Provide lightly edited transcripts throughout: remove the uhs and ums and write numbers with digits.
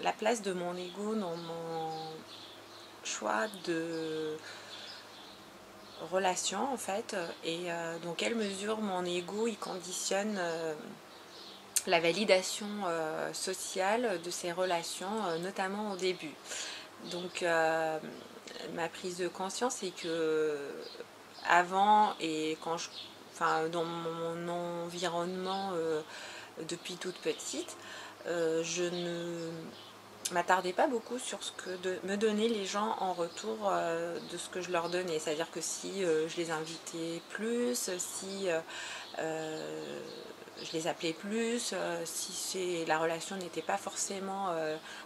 la place de mon ego dans mon choix de relation en fait, et dans quelle mesure mon ego il conditionne la validation sociale de ces relations, notamment au début. Donc ma prise de conscience c'est que avant et quand dans mon environnement depuis toute petite, je ne m'attardais pas beaucoup sur ce que me donnaient les gens en retour de ce que je leur donnais. C'est-à-dire que si je les invitais plus, si je les appelais plus, si la relation n'était pas forcément,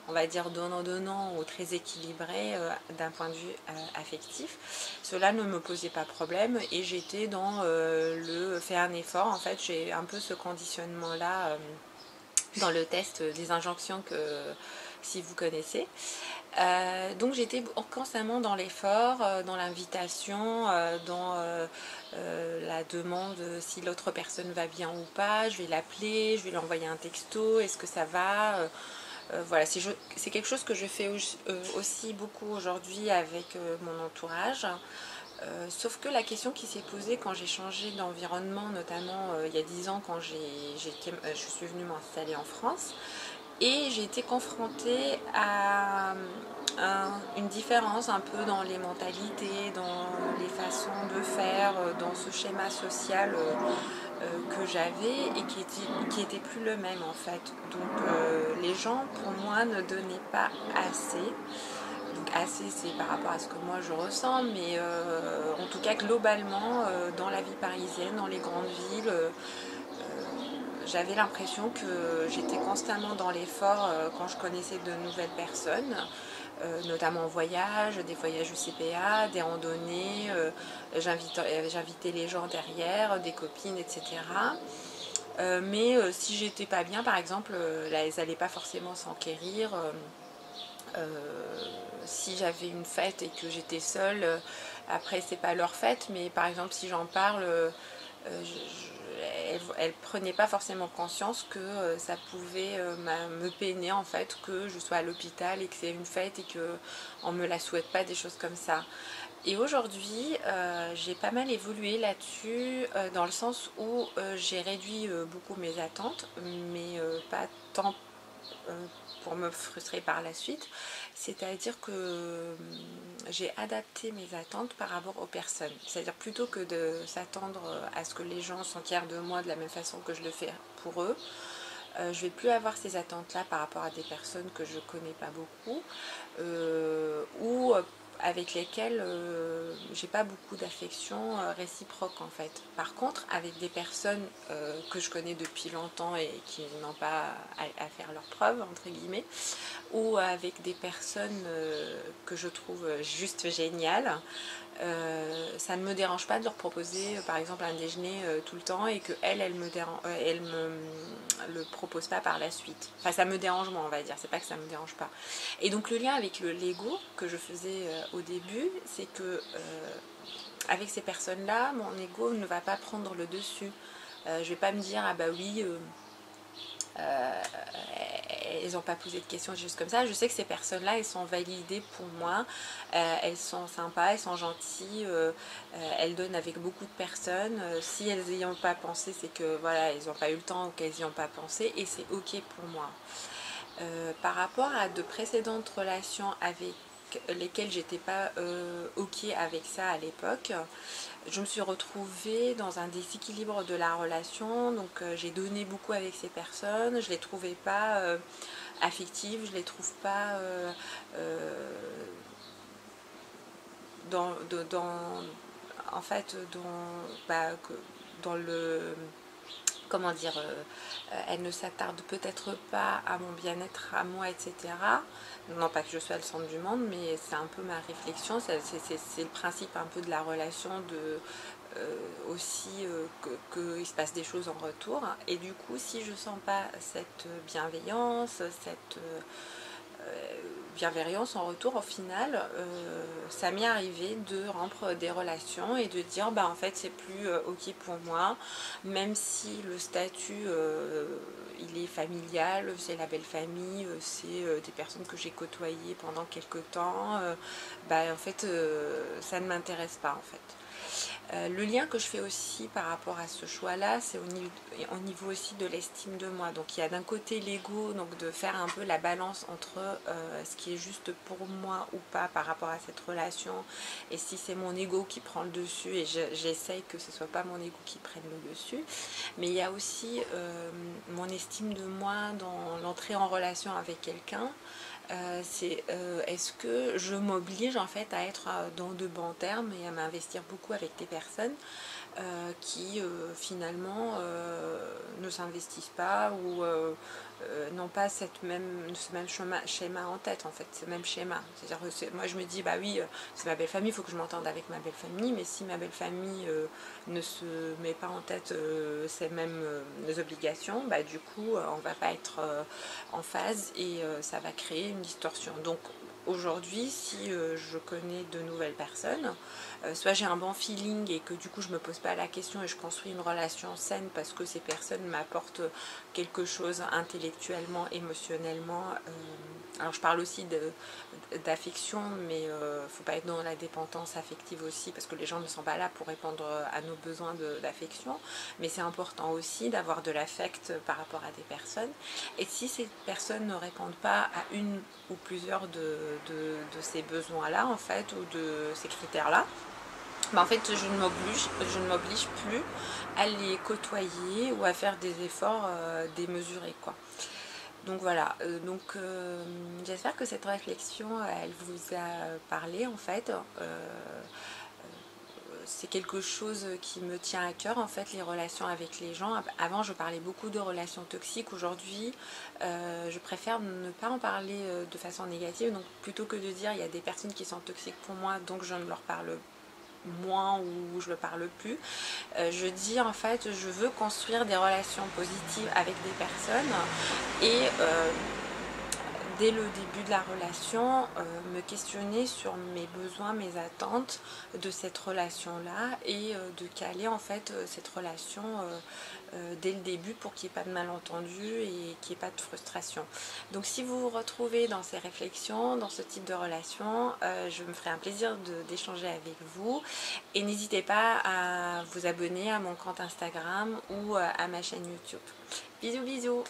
on va dire, donnant-donnant ou très équilibrée d'un point de vue affectif, cela ne me posait pas problème et j'étais dans le faire un effort. En fait, j'ai un peu ce conditionnement-là dans le test des injonctions que si vous connaissez. Donc j'étais constamment dans l'effort, dans l'invitation, dans la demande si l'autre personne va bien ou pas, je vais l'appeler, je vais lui envoyer un texto, est-ce que ça va, voilà, c'est quelque chose que je fais aussi beaucoup aujourd'hui avec mon entourage. Sauf que la question qui s'est posée quand j'ai changé d'environnement, notamment il y a 10 ans quand je suis venue m'installer en France, et j'ai été confrontée à une différence un peu dans les mentalités, dans les façons de faire, dans ce schéma social que j'avais et qui était plus le même en fait. Donc les gens pour moi ne donnaient pas assez. Donc assez c'est par rapport à ce que moi je ressens, mais en tout cas globalement dans la vie parisienne, dans les grandes villes, j'avais l'impression que j'étais constamment dans l'effort quand je connaissais de nouvelles personnes, notamment en voyage, des voyages UCPA, des randonnées, j'invitais les gens derrière, des copines, etc. Mais si j'étais pas bien, par exemple, là, elles n'allaient pas forcément s'enquérir. Si j'avais une fête et que j'étais seule, après c'est pas leur fête, mais par exemple si j'en parle, elle prenait pas forcément conscience que ça pouvait me peiner en fait, que je sois à l'hôpital et que c'est une fête et qu'on me la souhaite pas, des choses comme ça. Et aujourd'hui, j'ai pas mal évolué là-dessus, dans le sens où j'ai réduit beaucoup mes attentes, mais pas tant pour me frustrer par la suite. C'est-à-dire que j'ai adapté mes attentes par rapport aux personnes. C'est-à-dire plutôt que de s'attendre à ce que les gens s'enquièrent de moi de la même façon que je le fais pour eux, je vais plus avoir ces attentes-là par rapport à des personnes que je connais pas beaucoup ou avec lesquelles j'ai pas beaucoup d'affection réciproque en fait. Par contre, avec des personnes que je connais depuis longtemps et qui n'ont pas à faire leurs preuves entre guillemets, ou avec des personnes que je trouve juste géniales, ça ne me dérange pas de leur proposer par exemple un déjeuner tout le temps et qu'elle elle me le propose pas par la suite. Enfin ça me dérange moins on va dire, c'est pas que ça me dérange pas. Et donc le lien avec l'ego que je faisais au début, c'est que avec ces personnes là mon ego ne va pas prendre le dessus. Je vais pas me dire ah bah oui elles n'ont pas posé de questions juste comme ça. Je sais que ces personnes-là, elles sont validées pour moi. Elles sont sympas, elles sont gentilles. Elles donnent avec beaucoup de personnes. Si elles n'y ont pas pensé, c'est que voilà, elles n'ont pas eu le temps ou qu'elles n'y ont pas pensé. Et c'est ok pour moi. Par rapport à de précédentes relations avec lesquelles j'étais pas ok avec ça à l'époque, je me suis retrouvée dans un déséquilibre de la relation, donc j'ai donné beaucoup avec ces personnes, je les trouvais pas affectives, je les trouve pas dans, en fait dans le comment dire, elle ne s'attarde peut-être pas à mon bien-être à moi, etc. Non pas que je sois le centre du monde, mais c'est un peu ma réflexion, c'est le principe un peu de la relation, de aussi qu'il se passe des choses en retour. Et du coup, si je sens pas cette bienveillance, cette bienveillance en retour, au final, ça m'est arrivé de rompre des relations et de dire bah en fait c'est plus ok pour moi, même si le statut il est familial, c'est la belle famille, c'est des personnes que j'ai côtoyées pendant quelques temps, bah en fait ça ne m'intéresse pas en fait. Le lien que je fais aussi par rapport à ce choix-là, c'est au niveau aussi de l'estime de moi. Donc il y a d'un côté l'ego, donc de faire un peu la balance entre ce qui est juste pour moi ou pas par rapport à cette relation, et si c'est mon ego qui prend le dessus, et j'essaye que ce soit pas mon ego qui prenne le dessus. Mais il y a aussi mon estime de moi dans l'entrée en relation avec quelqu'un. C'est est-ce que je m'oblige en fait à être dans de bons termes et à m'investir beaucoup avec des personnes qui finalement ne s'investissent pas ou n'ont pas ce même schéma en tête en fait, ce même schéma. C'est-à-dire que moi je me dis bah oui c'est ma belle famille, il faut que je m'entende avec ma belle famille, mais si ma belle famille ne se met pas en tête ces mêmes obligations, bah du coup on va pas être en phase et ça va créer une distorsion. Donc aujourd'hui, si je connais de nouvelles personnes, soit j'ai un bon feeling et que du coup je me pose pas la question et je construis une relation saine parce que ces personnes m'apportent quelque chose intellectuellement, émotionnellement. Alors je parle aussi d'affection, mais faut pas être dans la dépendance affective aussi parce que les gens ne sont pas là pour répondre à nos besoins d'affection, mais c'est important aussi d'avoir de l'affect par rapport à des personnes. Et si ces personnes ne répondent pas à une ou plusieurs de ces besoins-là en fait, ou de ces critères-là, bah en fait je ne m'oblige plus à les côtoyer ou à faire des efforts démesurés quoi. Donc voilà, j'espère que cette réflexion elle vous a parlé en fait. C'est quelque chose qui me tient à cœur en fait, les relations avec les gens. Avant je parlais beaucoup de relations toxiques, aujourd'hui je préfère ne pas en parler de façon négative. Donc plutôt que de dire il y a des personnes qui sont toxiques pour moi donc je ne leur parle moins ou je ne parle plus, je dis en fait je veux construire des relations positives avec des personnes et dès le début de la relation, me questionner sur mes besoins, mes attentes de cette relation-là et de caler en fait cette relation dès le début pour qu'il n'y ait pas de malentendu et qu'il n'y ait pas de frustration. Donc si vous vous retrouvez dans ces réflexions, dans ce type de relation, je me ferai un plaisir d'échanger avec vous et n'hésitez pas à vous abonner à mon compte Instagram ou à ma chaîne YouTube. Bisous bisous.